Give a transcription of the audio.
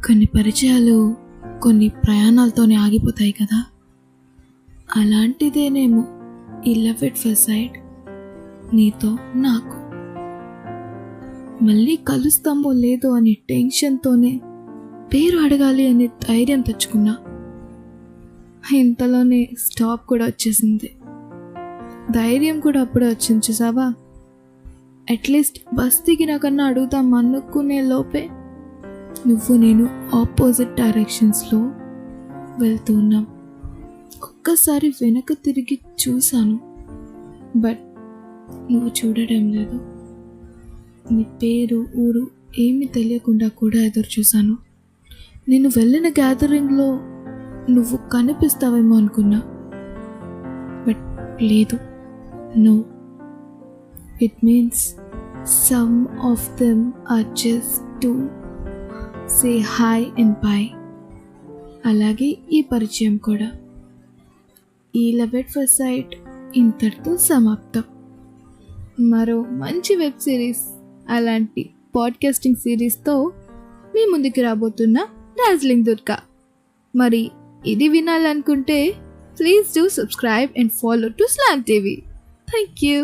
కొన్ని పరిచయాలు కొన్ని ప్రయాణాలతోనే ఆగిపోతాయి కదా, అలాంటిదేనేమో ఈ లవ్ ఎట్ ఫస్ట్ సైట్ నీతో నాకు. మళ్ళీ కలుస్తామో లేదో అని టెన్షన్తోనే పేరు అడగాలి అనే ధైర్యం తెచ్చుకున్నా. ఇంతలోనే స్టాప్ కూడా వచ్చేసింది. ధైర్యం కూడా అప్పుడే వచ్చింది చూసావా. అట్లీస్ట్ బస్ దిగినాకన్నా అడుగుదాం అనుకునే లోపే నువ్వు నేను ఆపోజిట్ డైరెక్షన్స్లో వెళ్తూ ఉన్నాం. ఒక్కసారి వెనక తిరిగి చూశాను, బట్ నువ్వు చూడడం లేదు. నీ పేరు ఊరు ఏమీ తెలియకుండా కూడా ఎదురు చూశాను. నేను వెళ్ళిన గ్యాదరింగ్లో నువ్వు కనిపిస్తావేమో అనుకున్నా, బట్ లేదు. No, it means some of them are just to say hi and bye. అలాగే ఈ పరిచయం కూడా. ఈ లవ్ ఎట్ ఫస్ట్ సైట్ ఇంతటితో సమాప్తం. మరో మంచి వెబ్ సిరీస్ అలాంటి పాడ్కాస్టింగ్ సిరీస్తో మీ ముందుకు రాబోతున్న డార్జిలింగ్ దుర్గా. మరి ఇది వినాలనుకుంటే please do subscribe and follow to slam TV. Thank you.